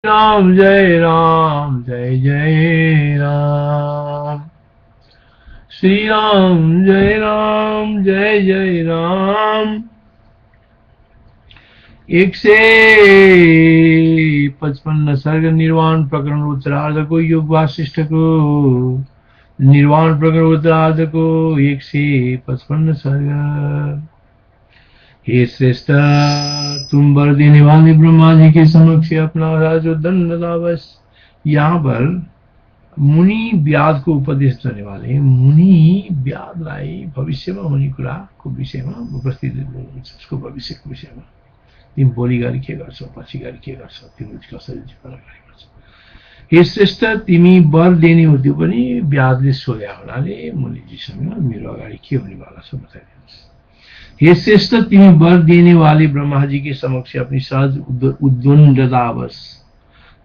राम जय राम जय जय राम, श्री राम जय जय राम। 155 सर्ग निर्वाण प्रकरण उत्तरार्ध को युग वासिष्ठ को, निर्वाण प्रकरण उत्तरार्ध को 155 सर्ग। हे श्रेष्ठ, तुम वर देने वाले ब्रह्मा जी के समक्ष अपना राजो दंडदावस। यहाँ पर मुनि व्याद को उपदेश देने वाले मुनि व्यादलाई भविष्यमा हुने कुराको विषयमा उपस्थित उसको भविष्यको विषयमा तिमी भोलि गरी के गर्छौ, पछि गरी के गर्छौ, तिमी कसरी जीवन गरेको छौ। हे श्रेष्ठ, तिमी वर देने हो, त्यो पनि व्यादले सोध्या हुनाले मुनिजीसँग मेरो अगाडि के हुनेवाला छ बताइदिनुहोस्। हे श्रेष्ठ, तिमी वर देने वाले ब्रह्मा जी के समक्ष अपनी सहज उद्वंडतावश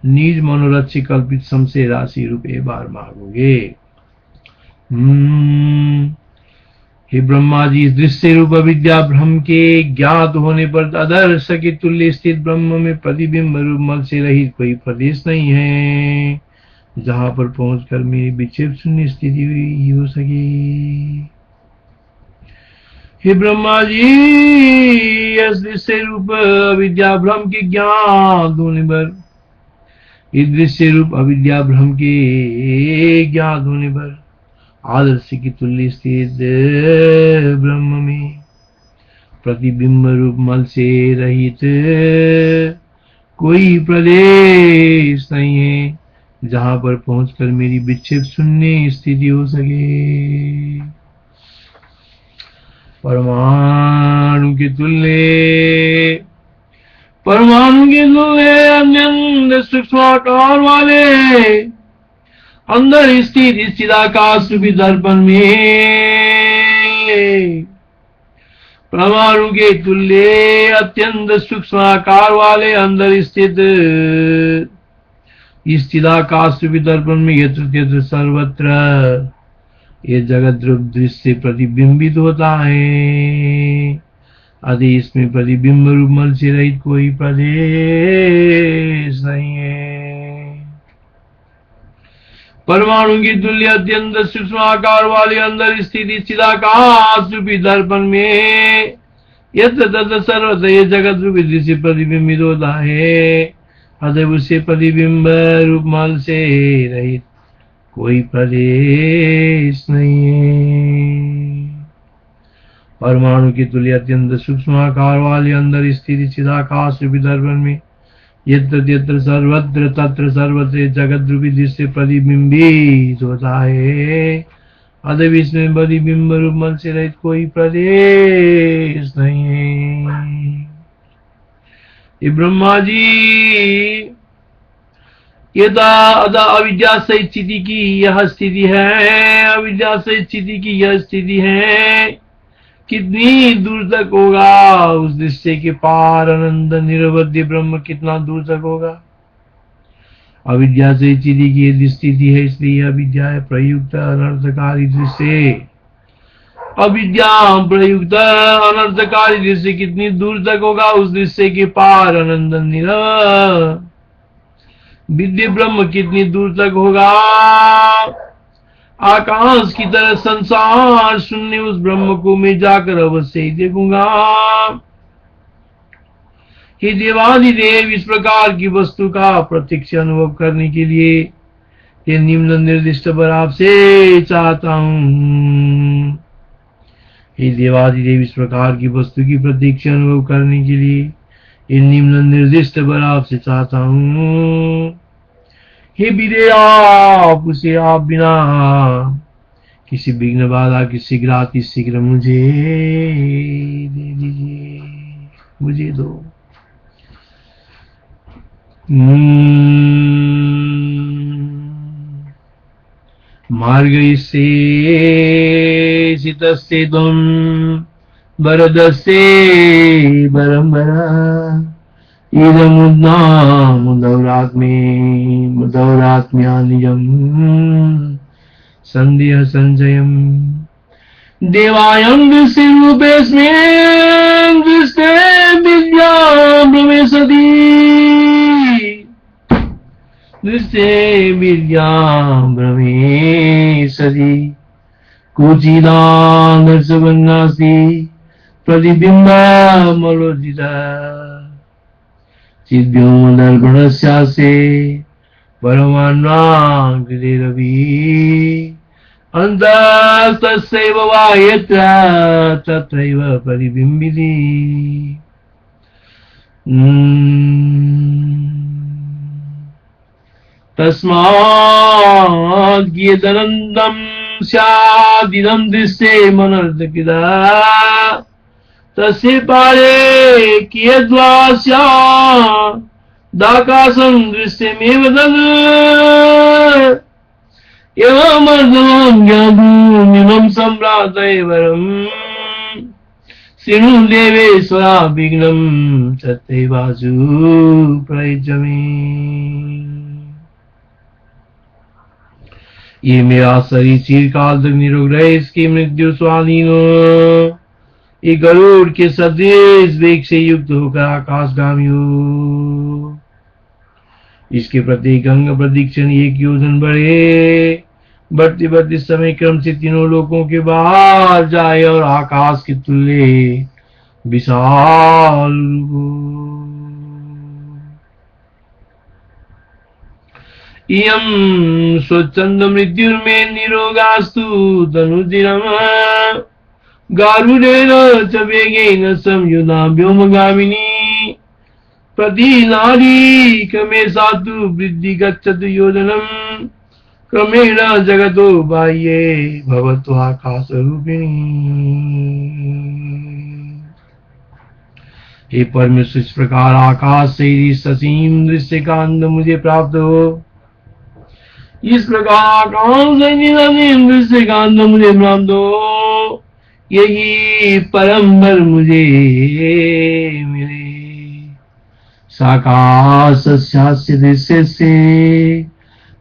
निज मनोरथ से कल्पित संशय राशि रूपे बार मांगोगे। हे ब्रह्मा जी, दृश्य रूप विद्या भ्रम के ज्ञात होने पर आदर्श के तुल्य स्थित ब्रह्म में प्रतिबिंब रूप मल से रहित कोई प्रदेश नहीं है जहां पर पहुंचकर मेरी विक्षेप शून्य स्थिति हो सके। हे ब्रह्मा जी, इस दृश्य रूप विद्या भ्रम के ज्ञात होने पर, इस दृश्य रूप अविद्या भ्रम के ज्ञात होने पर आदर्श की तुल्य स्थित ब्रह्म में प्रतिबिंब रूप मल से रहित कोई प्रदेश नहीं है जहां पर पहुंचकर मेरी विक्षेप शून्य स्थिति हो सके। परमाणु के तुल्य अत्यंत सूक्ष्म आकार वाले अंदर स्थित चिदाकाश रूपी दर्पण में, परमाणु के तुल्य अत्यंत सूक्ष्म आकार वाले अंदर स्थित इस चिदाकाश रूपी दर्पण में यत्र तत्र सर्वत्र ये जगत रूप दृश्य प्रतिबिंबित होता है। आदि इसमें प्रतिबिंब रूप मल से रहित कोई प्रदेश नहीं है। परमाणु की तुल्य अत्यंत सूक्ष्म आकार वाले अंदर स्थित चिदाकाश रूपी दर्पण में यत्र तत्र सर्वत्र ये जगत रूपी दृश्य प्रतिबिंबित होता है। अतः उससे प्रतिबिंब रूप मल से रहित कोई प्रदेश नहीं है। परमाणु की तुल्य अत्यंत सूक्ष्म आकार वाले अंदर स्थित चिदाकाश रूपी दर्पण में यत्र तत्र सर्वत्र तत्र सर्वत्र जगत रूपी दृश्य प्रतिबिंबित होता है। अतः इसमें प्रतिबिंब रूप मल से रहित कोई प्रदेश नहीं है। ये ब्रह्मा जी, यदा अविद्या से स्थिति की यह स्थिति है, अविद्या से स्थिति की यह स्थिति है। कितनी दूर तक होगा उस दृश्य के पार अनंत निरवध्य ब्रह्म, कितना दूर तक होगा। अविद्या से स्थिति की यदि स्थिति है, इसलिए अविद्या प्रयुक्त अनर्थकारी दृश्य, अविद्या प्रयुक्त अनर्थकारी दृश्य कितनी दूर तक होगा उस दृश्य के पार अनंत निरवध्य विद्य ब्रह्म कितनी दूर तक होगा। आकाश की तरह संसार शून्य उस ब्रह्म को मैं जाकर अवश्य ही देखूंगा। हे देवादिदेव, इस प्रकार की वस्तु का प्रत्यक्ष अनुभव करने के लिए ये निम्न निर्दिष्ट वर आपसे चाहता हूं। हे देवादिदेव, इस प्रकार की वस्तु की प्रत्यक्ष अनुभव करने के लिए ये निम्न निर्दिष्ट वर आपसे चाहता हूं। हे वीरे, आप उसे आप बिना किसी विघ्न बाधा की शीघ्राति शीघ्र मुझे दे दीजिए, मुझे दो। मार्ग से सितस्ते तुम वरदस्ते वरंबरा मुदौरात्म्यानिजम् संदेह संजयम् देवायं दृश्यरूपेऽस्मिन् दृष्टे विद्यां प्रविशति। दृश्ये विद्यां भ्रमे सदि कुचिदादर्शवन्नास्ति प्रतिबिम्बमलोदिता चिद्व्योमदर्पणस्यास्ते परमान्नाकृतिरपि अन्तस्तस्यैव वा यत्र तत्रैव प्रतिबिम्बिति तस्मात् कियदनन्दं स्यादिदं दृश्ये मनर्दकिदा तस्य पारे कियद्वा स्यादाकाशं दृश्यमेव तद् एवमर्धनं ज्ञातुमिमं सम्भ्रातैवरम् शृणु देवेश्वरा विघ्नं तत्रैवासु प्रयुज्य मे। ये मेरा शरीर चिरकाल तक निरोग रहे, इसकी मृत्यु स्वाधीन हो। ये गरुड़ के सदृश वेग से युक्त होकर आकाशगामी हो। इसके प्रत्येक अंग प्रतिक्षण 1 योजन बढ़े, बढ़ते बढ़ते समय क्रम से तीनों लोकों के बाहर जाए और आकाश के तुल्य विशाल हो। इयं स्वच्छंद मृत्युर्मे निरोगास्तु तनुदिनम् गारुडेन च वेगेन संयुधा व्योमगामिनी प्रतिनारी क्रमे सातु वृद्धि गच्छतु योजनम् क्रमेण जगतो बाह्ये भवतु आकाश रूपिणी। हे परमेश्वर, इस प्रकार आकाश से ससीम दृश्य का आनंद मुझे प्राप्त हो। इस प्रकार आकाश से दृश्य का आनंद मुझे प्राप्त हो। यही परम वर मुझे मिले। साकाशस्यास्य दृश्यस्य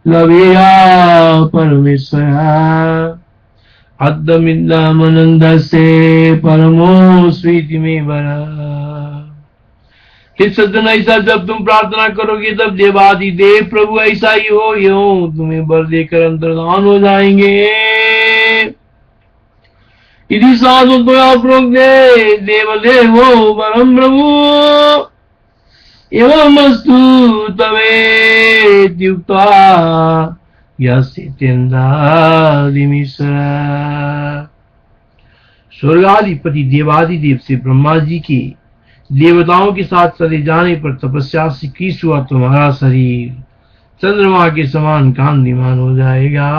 लभेया परमेश्वरः अद्यमिदमनन्दस्य परमो स्वीति में वरः। हे सज्जन, ऐसा जब तुम प्रार्थना करोगे तब देवादि देव प्रभु ऐसा ही हो, यो तुम्हें वर देकर अंतर्धान हो जाएंगे। यदि साधु प्रोक्ते देवदेवो परम प्रभु एवमस्तु तवेत्युक्त्वा यस्येन्द्रादिमीश्वर। स्वर्गाधिपति देवादिदेव से ब्रह्मा जी के देवताओं के साथ चले जाने पर तपस्या से किस हुआ तुम्हारा शरीर चंद्रमा के समान कांतिमान हो जाएगा।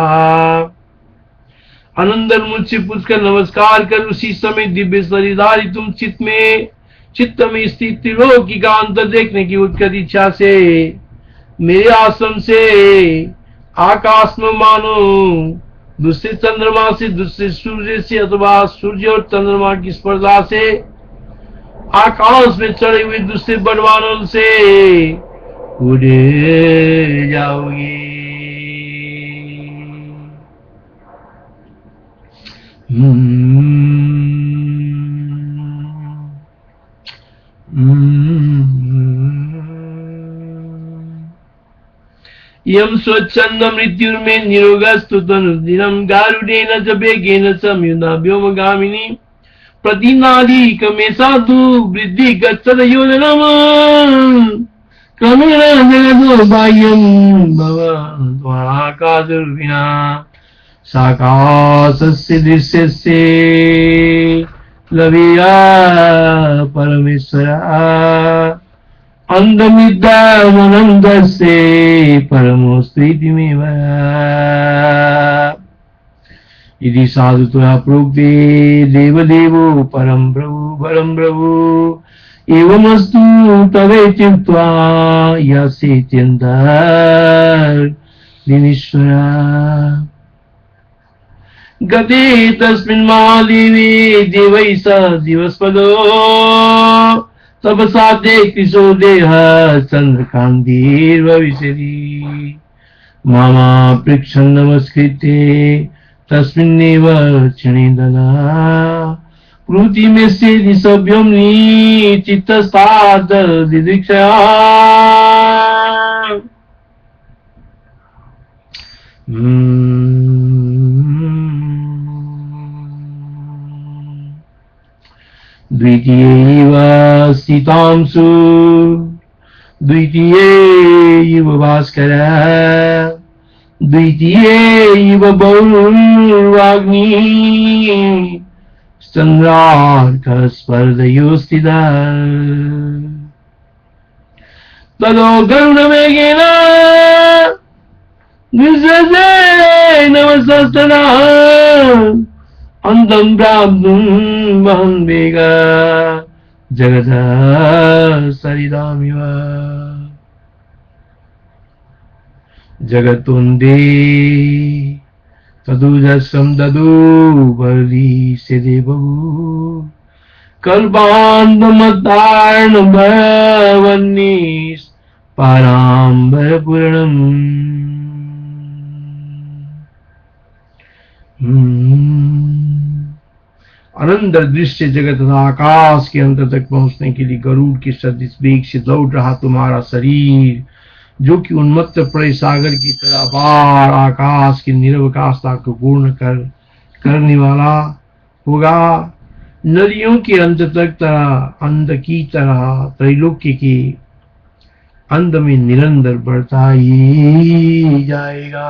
अनंतर मुझसे पूछकर नमस्कार कर उसी समय दिव्य शरीरधारी तुम चित्त में स्थित त्रिलोकी का अंतर देखने की उत्कट इच्छा से मेरे आश्रम से आकाश में मानो दूसरे चंद्रमा से, दूसरे सूर्य से अथवा सूर्य और चंद्रमा की स्पर्धा से आकाश में चढ़े हुए दूसरे बलवानों से उड़ जाओगे। यम स्वच्छंद मृत्युर्मे निरोगस्तु तनुदिनं गारुडेन च वेगेन संयुधा व्योमगामिनी प्रतिनादी क्रमे साधु वृद्धि गच्छत योजनम् क्रमेण जगतो बाह्यं भवत्वाकाशरूपिणा साकाशस्य दृश्यस्य लभेया परमेश्वरः अन्धमिद्यामनन्दस्य परमोस्त्विति में यदि साधु त्वया प्रोक्ते देवदेवो परम प्रभु एवमस्तु तवेत्युक्त्वा यस्येन्द्रादिमीश्वर। गते तस्मिन् महादेवे देवैः सह दिवस्पदो तपसा ते कृशो देह चन्द्रकान्तिर्भविष्यति मामा पृच्छन् नमस्कृत्य तस्मिन्नेव क्षणे ददा प्रूति में से निसभ्यम्नि चित्तस्तात् दिदृक्षया। द्वितीयैव स्थितांसु द्वितीयैव भास्करः द्वितीयैव बहुर्वाग्मी चन्द्रार्कः स्पर्धयोस्थितः ततो गरुडवेगेन नमस्तस्तनः अन्तं प्राप्तुं महं वेगः जगतः सरितामिव जगतुन्दे तदुजस्रं ददु वर्धिष्यते बहु कल्पान्तमतार्णवन्निः पाराम्बरपूर्णम् अनंत दृश्य जगत तथा आकाश के अंत तक पहुंचने के लिए गरुड़ के सदृश वेग से दौड़ रहा तुम्हारा शरीर, जो कि उन्मत्त पड़े सागर की तरह पार आकाश की निरवकाशता को पूर्ण करने वाला होगा। नदियों के अंत की तरह त्रैलोक्य के अंत में निरंतर बढ़ता ही जाएगा।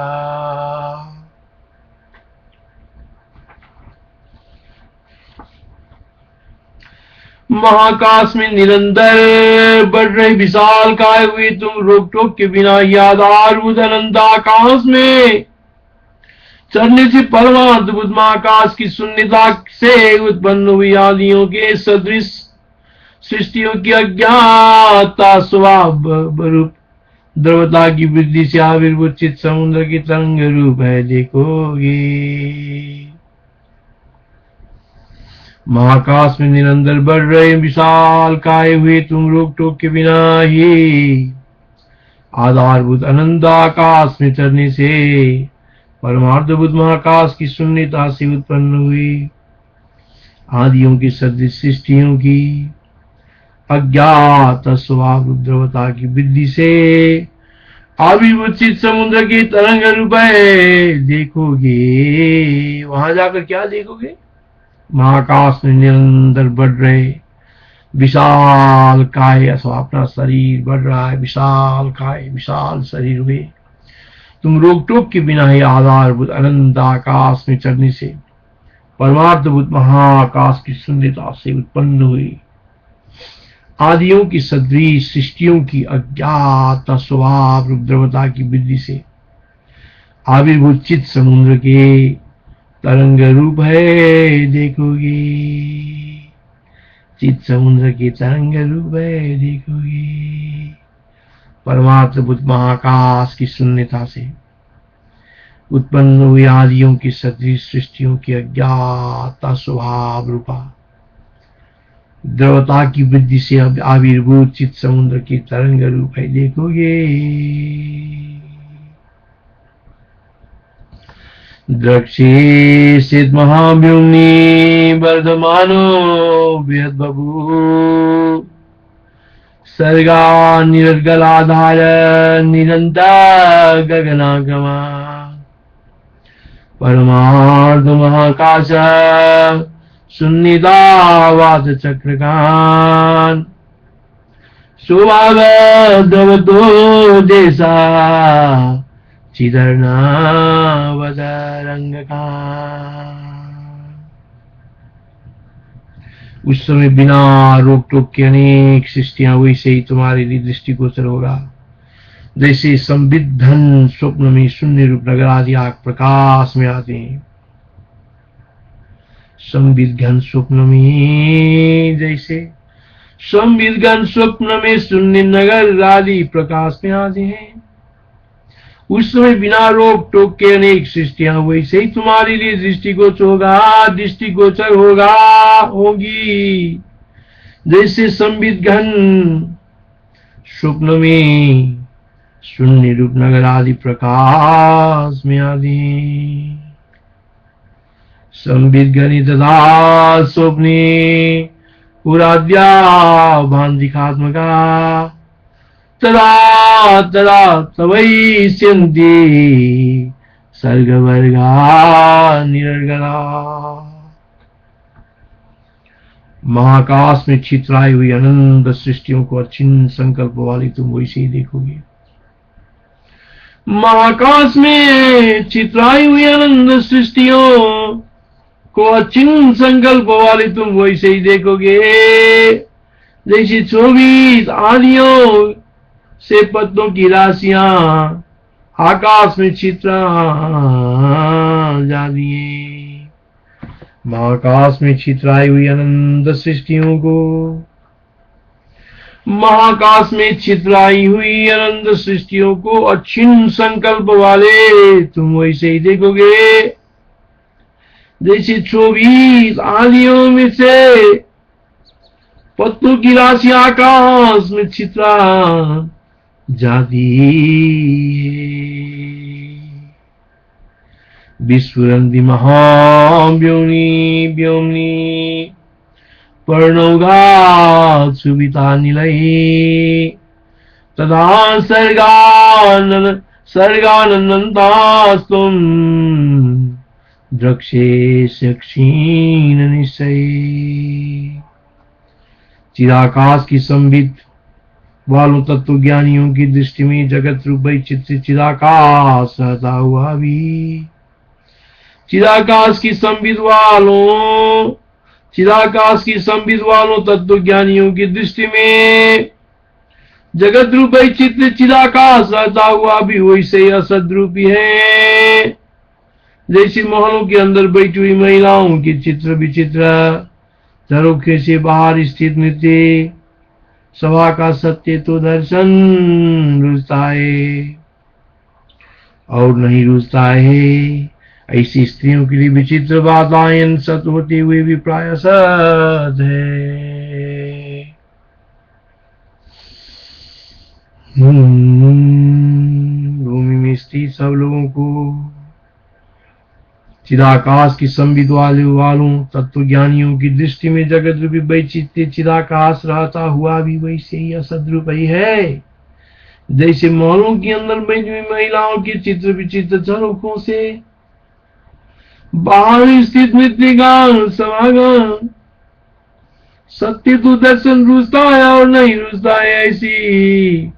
महाकाश में निरंतर बढ़ रहे विशाल काय हुए तुम रोक टोक के बिना आधारभूत अनंत आकाश में चढ़ने से परमाद्भुत महाकाश की शून्यता से उत्पन्न हुई आदियों के सदृश सृष्टियों की अज्ञाता स्वभाव रूप द्रवता की वृद्धि से आविर्भूत चित समुद्र की तरंग रूप है देखोगे। महाकाश में निरंतर बढ़ रहे विशाल काय हुए तुम रोक टोक के बिना ही आधारभूत अनंत आकाश में चढ़ने से परमार्थभूत महाकाश की शून्यता से उत्पन्न हुई आदियों की सदृश सृष्टियों की अज्ञात स्वभाव द्रवता की वृद्धि से आविर्भूत समुद्र की तरंग रूप है देखोगे। वहां जाकर क्या देखोगे? महाकाश में निरंतर बढ़ रहे विशाल काय अथवा अपना शरीर बढ़ रहा है, विशाल काय विशाल शरीर हुए तुम रोक टोक के बिना ही आधारभूत अनंत आकाश में चढ़ने से परमार्थभूत महाकाश की शून्यता से उत्पन्न हुई आदियों की सदृश सृष्टियों की अज्ञात स्वभाव रुद्रवता की वृद्धि से आविर्भूत चित समुद्र के तरंग रूप है देखोगे। चित समुद्र के तरंग रूप है देखोगे। परमार्थभूत महाकाश की शून्यता से उत्पन्न हुई आदियों की सदृश सृष्टियों की अज्ञात स्वभाव रूपा द्रवता की वृद्धि से आविर्भूत चित समुद्र की तरंग रूप है देखोगे। द्रक्षेषित महाव्योम्नि वर्धमानो बृहद्बभू सर्गा निरर्गलाधार निरन्तर गगनागमा परमार्थ महाकाश शून्यतावास चक्रकान सुभाग द्रवतो जैसा चिदर्णावदरंग का। उस समय बिना रोक टोक के अनेक सृष्टियां वैसे ही तुम्हारे लिए दृष्टिगोचर होगा जैसे संविद्धन स्वप्न में शून्य रूप नगर आदि आग प्रकाश में आते हैं। संविद्धन स्वप्न में जैसे संविद्धन स्वप्न में शून्य नगर आदि प्रकाश में आते हैं उस समय बिना रोक टोक के अनेक सृष्टियां वैसे ही तुम्हारे लिए दृष्टिगोचर होगी जैसे संविद्धन स्वप्न में शून्य रूप नगर आदि प्रकाश में आदि संविद्धनि तथा स्वप्ने पुराद्या भान्तिकात्मका तदा तदा तवैष्यन्ति सर्ग वर्गा निरर्गला। महाकाश में छितराई हुई अनंत सृष्टियों को अचिन्ह संकल्प वाली तुम वैसे ही देखोगे। महाकाश में छितराई हुई अनंत सृष्टियों को अचिन्ह संकल्प वाली तुम वैसे ही देखोगे। जैसे 24 आंधियों से पत्तों की राशियां आकाश में छितरा जा दिए। महाकाश में छितराई हुई अनंत सृष्टियों को, महाकाश में छितराई हुई अनंत सृष्टियों को अक्षिण संकल्प वाले तुम वैसे ही देखोगे। जैसे 24 आंधियों में से पत्तों की राशि आकाश में छितरा जाती विस्फुरन्ति महाव्योम्नि व्योम्नि पर्णौघात् सुवितानिलैः तदा सर्गानन्दन्तास्त्वं द्रक्ष्यसि क्षीण निश्चयेन। चिदाकाश की संबित वालों तत्व ज्ञानियों की दृष्टि में जगत रूप चित्र चिदाकाश रहता हुआ भी, चिदाकाश की संबित वालों तत्व ज्ञानियों की दृष्टि में जगत रूप चित्र चिदाकाश रहता हुआ भी वैसे ही असद्रूपी है। जैसे महलों के अंदर बैठी हुई महिलाओं की चित्र विचित्र झरोखे से बाहर स्थित नृत्य सभा का सत्य तो दर्शन रुचता है और नहीं रुचता है, ऐसी स्त्रियों के लिए विचित्र बाधाएं सत होते हुए भी प्राय सत है। भूमि में स्थित सब लोगों को चिदाकाश की संबित वालों तत्व ज्ञानियों की दृष्टि में जगत रूपी वैचित्य चिदाकाश रहता हुआ भी वैसे ही असद्रूप ही है। जैसे महलों के अंदर बैठी हुई महिलाओं के चित्र विचित्र झरोखों से बाहर स्थित नृत्य गान समागम सत्य तो दर्शन रुचता है और नहीं रुचता है, ऐसी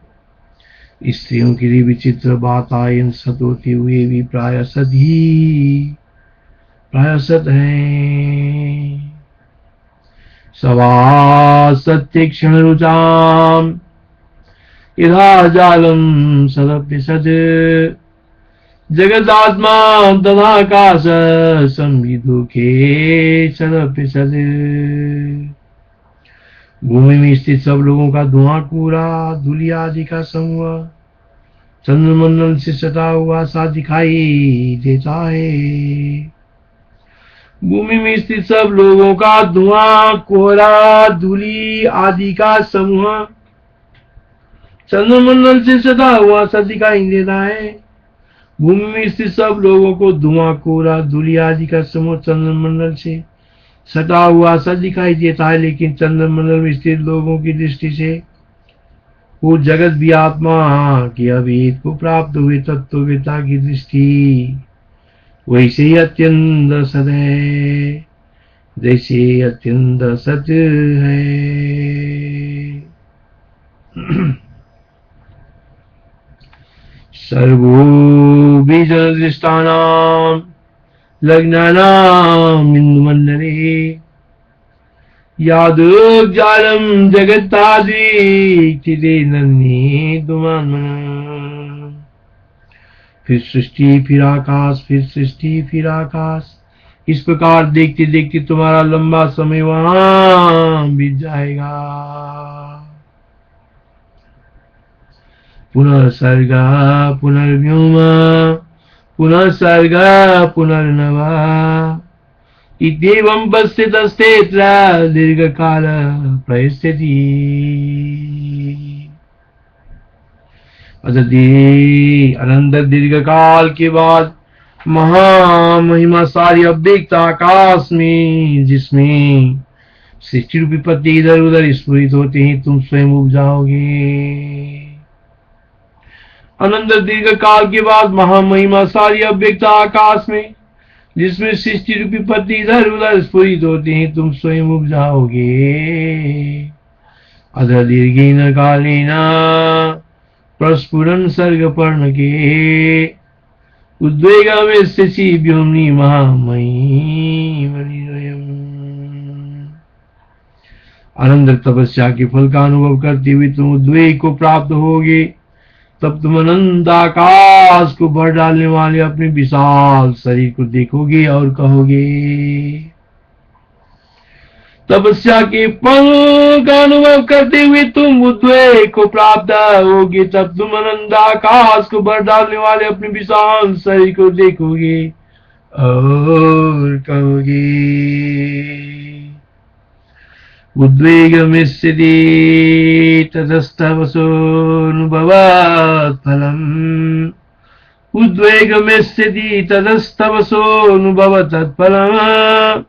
स्त्रियों के लिए विचित्र बात आयन सत होते हुए भी प्राय सत है। सवा सत्य क्षण रुचाम इधा जालम सदप्य सद जगदात्मा तदाकाश संविदु के सदप्य सद। भूमि में स्थित सब लोगों का धुआं कूड़ा धूलि आदि का समूह चंद्रमंडल से सटा हुआ सा दिखाई देता है। भूमि में स्थित सब लोगों का धुआं कोहरा धूलि आदि का समूह चंद्रमंडल से सटा हुआ सा दिखाई देता है। भूमि में स्थित सब लोगों को धुआं कोहरा धूलि आदि का समूह चंद्रमंडल से सटा हुआ सा दिखाई देता है, लेकिन चंद्रमंडल में स्थित लोगों की दृष्टि से वो जगत भी आत्मा के अभेद को प्राप्त हुए तत्ववेता की दृष्टि वैसे ही अत्यंत सत है जैसे अत्यंत सत है। सर्वो बीजन दृष्टानाम लग्नानाम इंदुमंडले यादुक जालम जगत्तादि चिदे नन्हे दुमानमना। फिर सृष्टि फिर आकाश फिर सृष्टि फिर आकाश, इस प्रकार देखते देखते तुम्हारा लंबा समय वहां बीत जाएगा। पुनर्सर्ग पुनर्व्योम पुनर्सर्ग पुनर्नव इत्येवं पश्यतस्तेऽत्र दीर्घकाल प्रयस्यति। अनंत दीर्घ काल के बाद महामहिमा सारी अव्यक्त आकाश में जिसमें सृष्टि रूपी पत्ते इधर उधर स्फुरित होते हैं तुम स्वयं उग जाओगे। अनंत दीर्घ काल के बाद महामहिमा सारी अव्यक्त आकाश में, जिसमें सृष्टि रूपी पत्ती इधर उधर स्फुरित होते हैं, तुम स्वयं उग जाओगे। अध दीर्घेन कालेन प्रस्फुरन सर्ग पर्ण के, उद्वेगमेष्यसि व्योम्नि महामयी मणिद्वयम्। अनंत तपस्या के फल का अनुभव करते हुए तुम उद्वेग को प्राप्त होगे। तब तुम अनंत आकाश को भर डालने वाले अपने विशाल शरीर को देखोगे और कहोगे। तपस्या के फल का अनुभव करते हुए तुम उद्वेग को प्राप्त होगे। तब तुम अनंत आकाश को भर डालने वाले अपने विशाल शरीर को देखोगे और कहोगे। उद्वेगमिष्यति ततस्तवसोऽनुभवात् फलम्, उद्वेगमिष्यति ततस्तवसोऽनुभवत् तत्फलम्।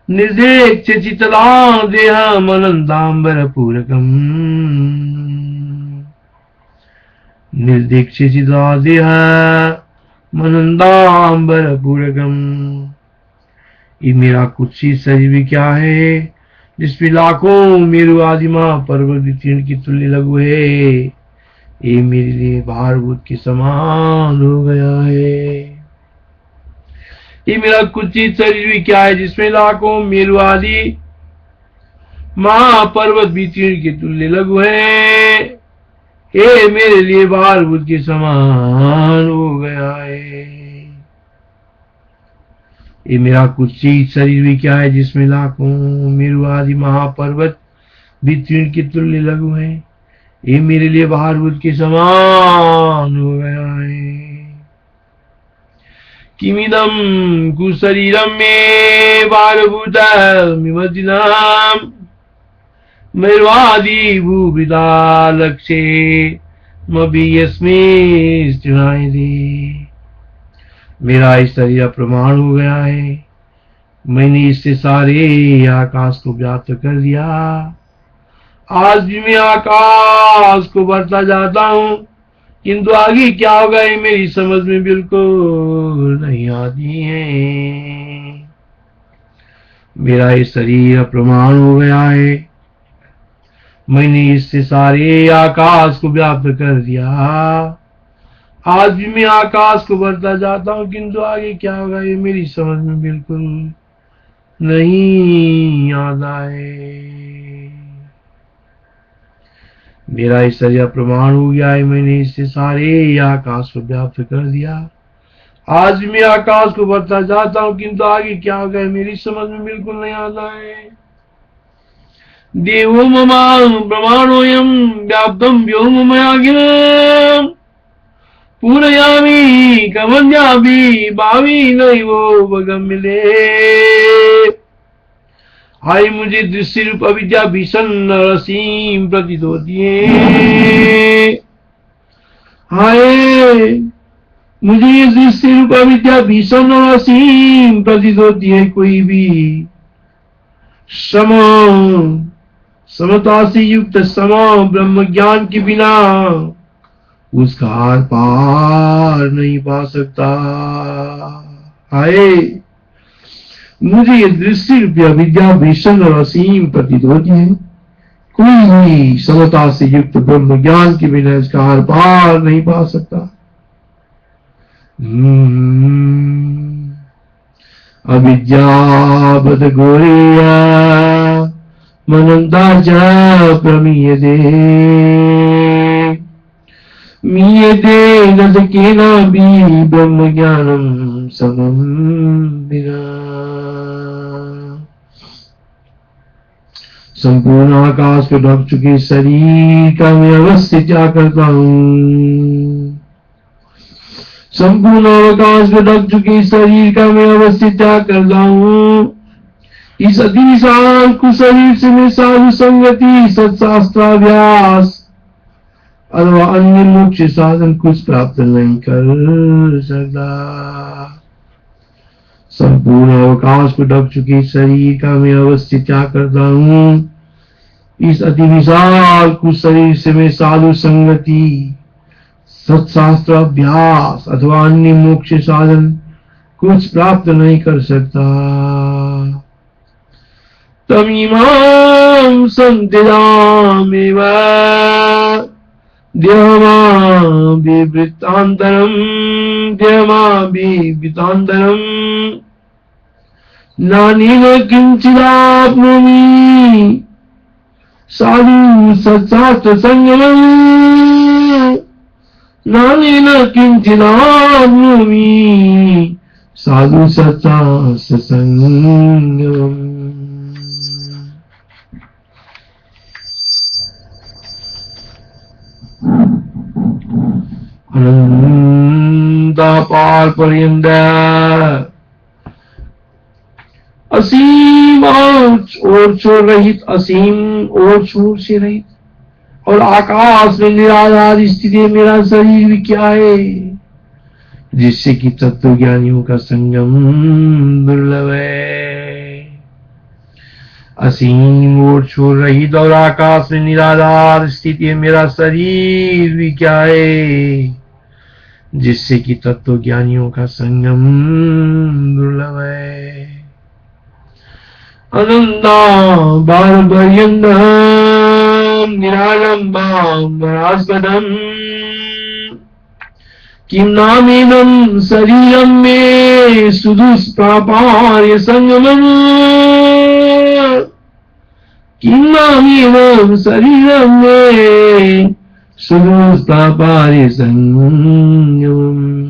निर्देक्ष्यसि तदा देहमनन्ताम्बरपूरकम्, निर्देक्ष्यसि तदा देहमनन्ताम्बरपूरकम्। ये मेरा कुत्सित शरीर भी क्या है, जिसमें लाखों मेरु आदि महापर्वत वितीर्ण की तुल्य लघु है। ये मेरे लिए भारभूत के समान हो गया है। ये मेरा कुत्सित शरीर भी क्या है, जिसमें लाखों मेरु आदि महापर्वत वितीर्ण के तुल्य लघु है। ये मेरे लिए भारभूत के समान हो गया है। ये मेरा कुत्सित शरीर भी क्या है, जिसमें लाखों मेरु आदि महापर्वत वितीर्ण के तुल्य लघु है। ये मेरे लिए भारभूत के समान हो गया है। किमिदं कुशरीरं मे भारभूतमिमदिनां, मेरुआदि भूविदा लक्ष्ये मबीयस्मिन् स्थिनायते। मेरा इस शरीर प्रमाण हो गया है। मैंने इससे सारे आकाश को व्याप्त कर दिया। आज भी मैं आकाश को बढ़ता जाता हूँ, किंतु आगे क्या होगा ये मेरी समझ में बिल्कुल नहीं आती है। मेरा ये शरीर प्रमाण हो गया है। मैंने इससे सारे आकाश को व्याप्त कर दिया। आज भी मैं आकाश को बढ़ता जाता हूँ, किंतु आगे क्या होगा ये मेरी समझ में बिल्कुल नहीं आता है। मेरा इस शरीर प्रमाण हो गया है। मैंने इससे सारे आकाश को व्याप्त कर दिया। आज भी मैं आकाश को बढ़ता जाता हूँ, किंतु आगे क्या होगा ये मेरी समझ में बिल्कुल नहीं आता है। देवो मम प्रमाणोऽयं व्याप्तं व्योममयागिनम्, पूरयामि कमन्यापि भावी नैवोपगम्यते। हाय मुझे दृश्य रूप अविद्या भीषण रसीम प्रतीत होती है। हाय मुझे ये दृश्य रूप अविद्या भीषण रसीम प्रतीत होती है। कोई भी समता से युक्त सम ब्रह्म ज्ञान के बिना उसका आर पार नहीं पा सकता। हाय मुझे ये दृश्य रूपी अविद्या भीषण और असीम प्रतीत होती है। कोई भी समता से युक्त ब्रह्म ज्ञान के बिना इसका आर पार नहीं पा सकता। अविद्या घोरेया मनंता च प्रमीयते, मीयते न केनापि ब्रह्म ज्ञानं समं विना। संपूर्ण आकाश को ढक चुके शरीर का मैं अवश्य क्या करता हूँ। संपूर्ण आकाश को ढक चुके शरीर का मैं अवश्य क्या करता हूँ। इस अति विशाल कुशरीर से मैं साधु संगति सत्शास्त्राभ्यास अथवा अन्य मोक्ष साधन कुछ प्राप्त नहीं कर सकता। संपूर्ण अवकाश को ढक चुके शरीर का मैं अवश्य क्या करता हूँ। इस अति विशाल कुशरीर से मैं साधु संगति सत्शास्त्र अभ्यास अथवा अन्य मोक्ष साधन कुछ प्राप्त नहीं कर सकता। तमीमां संतिदामेव देहमाभिवृत्तान्तरम् नानेन किञ्चिदाप्नोमि साधु सत्शास्त्र संगमम् नानेन किञ्चिदाप्नोमि साधु सत्शास्त्र संगमम्। अनंतापार पर्यंत असीम और छोर रहित, असीम और छोर से रहित और आकाश में निराधार स्थिति मेरा शरीर भी क्या है, जिससे कि तत्व ज्ञानियों का संगम दुर्लभ है। असीम और छोर रहित और आकाश में निराधार स्थिति मेरा शरीर भी क्या है, जिससे कि तत्व ज्ञानियों का संगम दुर्लभ है। अनंता बालपर्यन्तम् निरालम्बम् किं नामेनं शरीरं मे सुदुष्प्रापार्य संगमम् किं नामेनं शरीरं मे सुदुष्प्रापार्य संगमम्।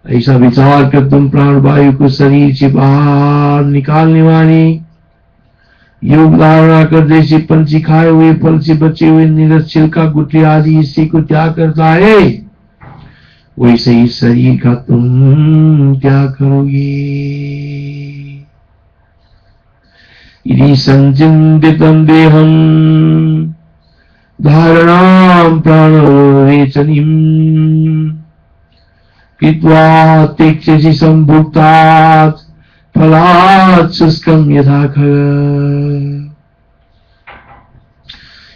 ऐसा विचार कर तुम प्राणवायु को शरीर से बाहर निकालने वाली योग धारणा कर जैसे पंछी खाए हुए फल से बचे हुए निरस छिलका गुठली आदि हिस्से को त्याग करता है, वैसे ही शरीर का तुम त्याग करोगे। यदि संचिन्तितं देहं धारणां प्राणरेचनीम् कृत्वा त्यक्ष्यसि संभुक्तात् फलात् शुष्कं यथा खग।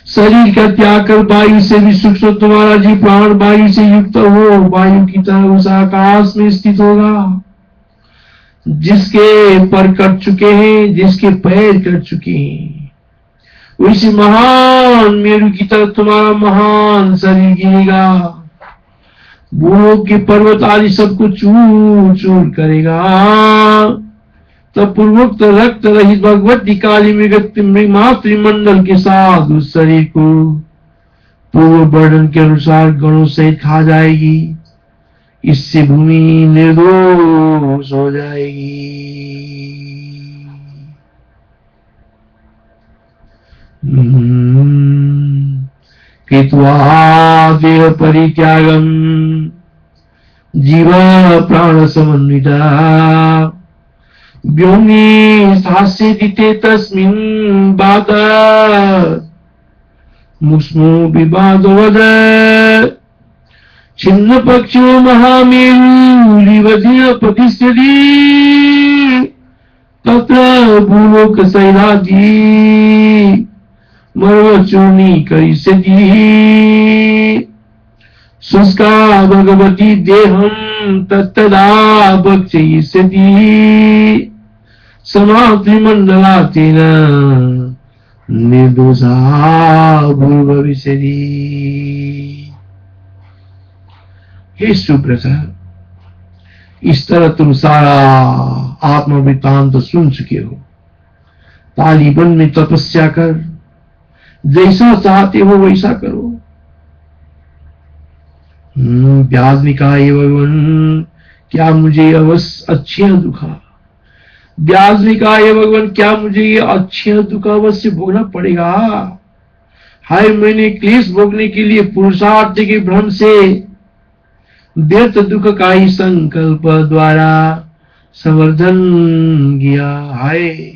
शरीर का त्याग कर वायु से भी सूक्ष्म तुम्हारा जीव प्राण वायु से युक्त हो वायु की तरह उस आकाश में स्थित होगा जिसके पर कट चुके हैं, जिसके पैर कट चुके हैं। उसी महान मेरु की तरह तुम्हारा महान शरीर गिरेगा, भूलों के पर्वत आदि सबको चूर चूर करेगा। तब पूर्वोक्त रक्त रहित भगवती काली मृगमातृमंडल के साथ उस शरीर को पूर्व वर्णन के अनुसार गणों सहित खा जाएगी। इससे भूमि निर्दोष हो जाएगी। कृत्वा देह परित्यागम जीव प्राण समन्विता व्योमी स्थास्यति ते तस्मिन् बाद मुष्मो विवादवद छिन्न पक्षो महामेरुरिवधिः प्रतिष्ठति तत्र भूलोक शैलादि मर्वचूर्णी करिष्यति शुष्का भगवती देहं तत्तदा भक्षयिष्यति समाधिमण्डलातेन निर्दोषा भविष्यति। हे सुप्रसाद, इस तरह तुम सारा आत्मवृत्तांत सुन चुके हो। तालिबन में तपस्या कर, जैसा चाहते हो वैसा करो। व्यासनिकाय भगवान क्या मुझे अवश्य अच्छे दुखा, व्यासनिकाय भगवान क्या मुझे ये अच्छे दुख अवश्य भोगना पड़ेगा। हाय, मैंने क्लेश भोगने के लिए पुरुषार्थ के भ्रम से व्यर्थ दुख का ही संकल्प द्वारा समर्थन किया। हाय,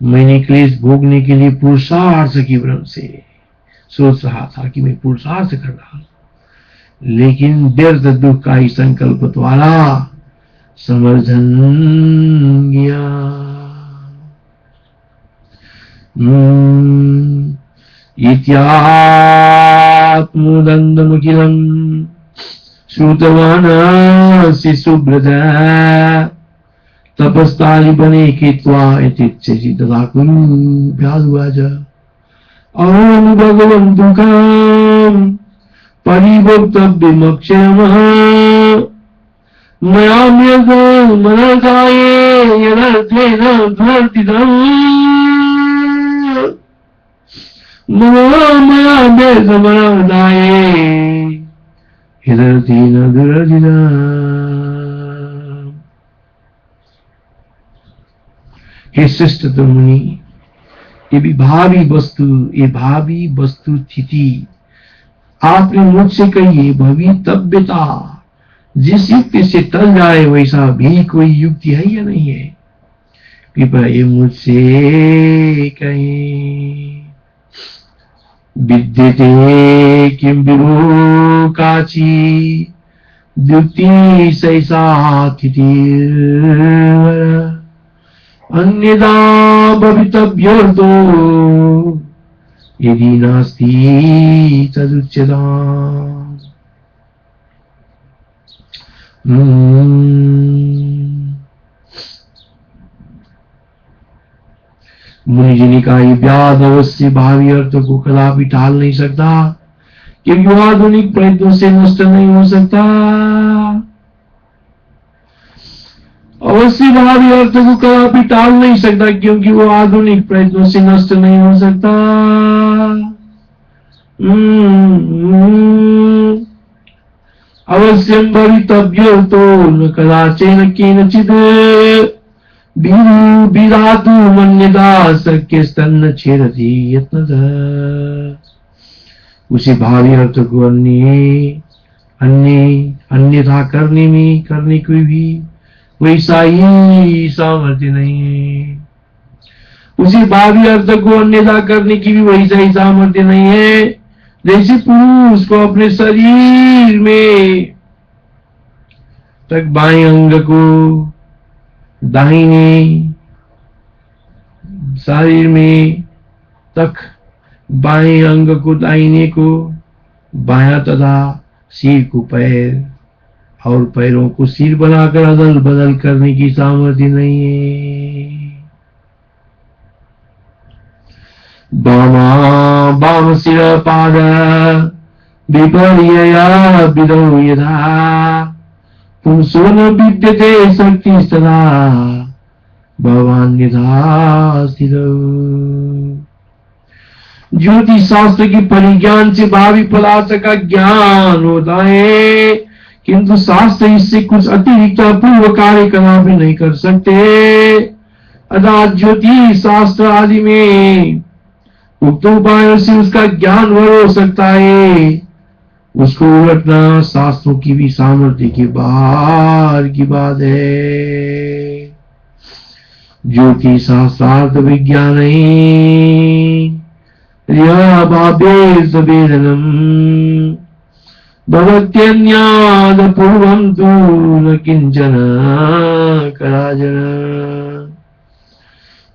मैंने क्लेश भोगने के लिए पुरुषार्थ की भ्रम से सोच रहा था कि मैं पुरुषार्थ कर रहा हूं, लेकिन व्यर्थ दुख का ही संकल्प द्वारा समर्थन किया। इत्यात्मोदन्दमखिलम् श्रुतवानसि सुब्रत तपस्तालिबने कृत्वा इत्येच्छसि तथा कुरु भ्यासुवाच अहं भगवन् दुःखम् परिभोक्तव्यमक्षयमः मया मनसाये यदर्थेन वर्तितम् मया समनादाये यदर्थेन दुरर्जितम्। हे श्रेष्ठ मुनि, ये भावी वस्तु स्थिति आपने मुझसे कही भवितव्यता जिस युक्ति से टल जाए वैसा भी कोई युक्ति है या नहीं है, कृपया ये मुझसे कहें। विद्यते किं विभो काची द्युक्ति सैसा अन्यदा भवितव्यो यदि नास्ति तदुच्यताम्। मुनि जी ने कहा ये व्याध अवश्य भावी अर्थ को कदापि टाल नहीं सकता, क्योंकि आधुनिक प्रयत्नों से नष्ट नहीं हो सकता। अवश्य भावी अर्थ को कदापि टाल नहीं सकता, क्योंकि वो आधुनिक प्रयत्नों से नष्ट नहीं हो सकता। अवश्यं भवितव्यो तो न कदाचन केनचित् विधातु मन्यता शक्यस्तन्न छेदति यत्नतः। उसी भावी अर्थ को अन्यथा करने की भी वैसा ही सामर्थ्य नहीं है। उसी भावी अर्थ को अन्यथा करने की भी वैसा ही सामर्थ्य नहीं है, जैसे पुरुष को अपने शरीर में तक बाएं अंग को दाहिने शरीर में तक बाएं अंग को दाहिने को बायां तथा सिर को पैर और पैरों को सिर बनाकर अदल बदल करने की सामर्थ्य नहीं है। वाम सिर पाद विपर्यया विदो यथा पुंसो न विद्यते शक्ति सदा भगवान यथा स्थितो। ज्योतिष शास्त्र की परिज्ञान से भावी पदार्थ का ज्ञान होता है, किंतु शास्त्र इससे कुछ अतिरिक्त अपूर्व कार्य कदापि नहीं कर सकते। अर्थात ज्योतिष शास्त्र आदि में उक्त उपायों से उसका ज्ञान हो सकता है, उसको उलटना शास्त्रों की भी सामर्थ्य के बाहर की बात है। ज्योतिष शास्त्रार्थ विज्ञान भवत्यन्याद पूर्वं तु न किंचन कराजन।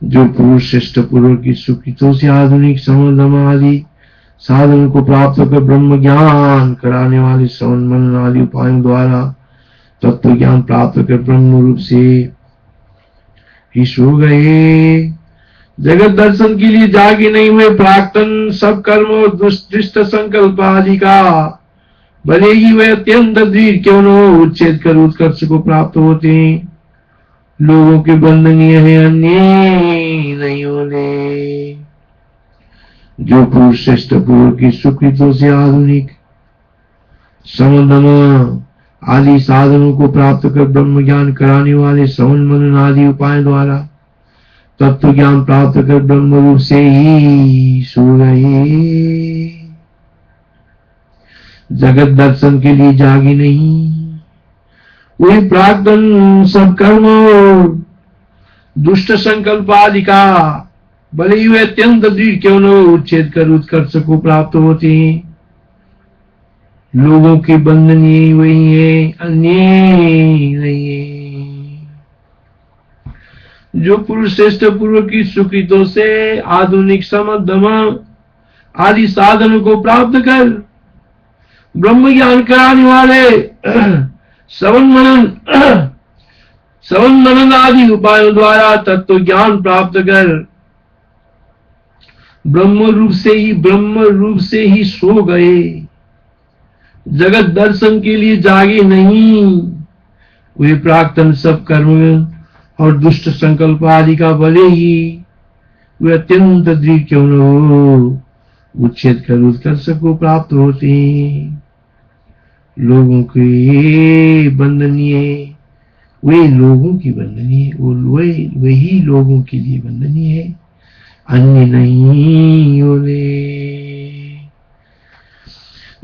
जो पुरुष श्रेष्ठ पूर्व की सुकृतों से आधुनिक समधम आदि साधन को प्राप्त कर ब्रह्म ज्ञान कराने वाले श्रवण मनन आदि उपायों द्वारा तत्व ज्ञान प्राप्त कर ब्रह्म रूप से ही सो गए, जगत दर्शन के लिए जागे नहीं हुए प्राक्तन सब कर्म और दुष्ट संकल्प आदि का भले ही वह अत्यंत दृढ़ क्यों न हो उच्छेद कर उत्कर्ष को प्राप्त होते हैं, लोगों के बंधनीय है अन्य नहीं होने। जो पुरुष श्रेष्ठ पूर्व की सुकृतों से आधुनिक समदम आदि साधनों को प्राप्त कर ब्रह्म ज्ञान कराने वाले श्रवण मनन आदि उपाय द्वारा तत्व ज्ञान प्राप्त कर ब्रह्म रूप से ही सो गए, जगत दर्शन के लिए जागी नहीं। वही प्राक्तन सब कर्म दुष्ट संकल्प आदि का भले ही वे अत्यंत दृढ़ क्यों न उच्छेद कर उत्कर्ष को प्राप्त होते हैं, लोगों के बंधनीय वही है अन्य नहीं है। जो पुरुष श्रेष्ठ पूर्व की सुकृतों से आधुनिक समदम आदि साधनों को प्राप्त कर ब्रह्म ज्ञान कराने वाले श्रवण मनन आदि उपायों द्वारा तत्व ज्ञान प्राप्त कर ब्रह्म रूप से ही सो गए, जगत दर्शन के लिए जागे नहीं। वे प्राक्तन सब कर्म और दुष्ट संकल्प आदि का भले ही वे अत्यंत दृढ़ क्यों न हो, उच्छेद कर उत्कर्ष को प्राप्त होते। लोगों के बंधनीय, वे लोगों की बंधनीय, वही लोगों के लिए बंधनीय है, अन्य नहीं होने।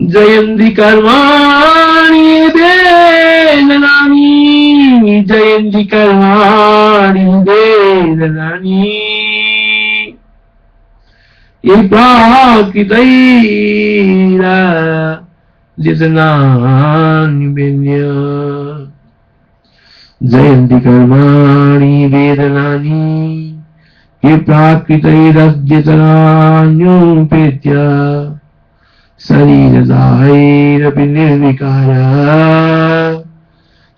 जयंती कर्माणि वेदनानि, जयंती कर्माणि वेदनानि, ये प्राकृतैरा जितनान्यवेद्य। जयंती कर्माणि वेदनानि, ये प्राकृतैरद्यतनान्योपेत्य शरीरदाहैरपि निर्विकार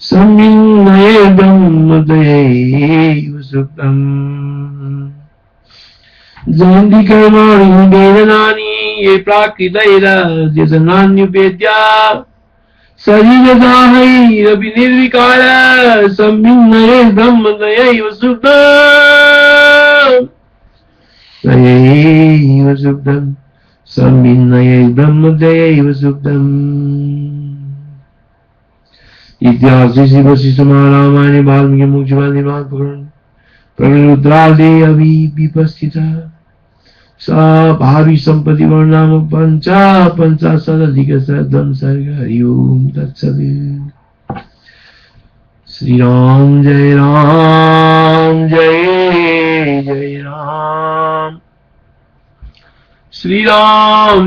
सम्मिन्नये ब्रह्मदयैव सुप्तम्। जयन्ति कर्माणि वेदनानि, ये प्राकृतैरद्यतनान्योपेत्य शरीरदाहैरपि निर्विकार सम्मिन्नये ब्रह्मदयैव सुप्तम्। दयैव सुप्तम्, सम्मिन्नये ब्रह्मदयैव सुप्तम्। इत्यादि श्री वशिष्ठ महारामायणे वाल्मीकि मुनिः निर्वाण प्रकरण रुद्रादे अभिविपस्थिता सा भावी संपत्ति वर्णाम पंचाशदधिकशतम् सर्ग। हरि ओम तत्सत्। श्री राम जय जय राम। श्री राम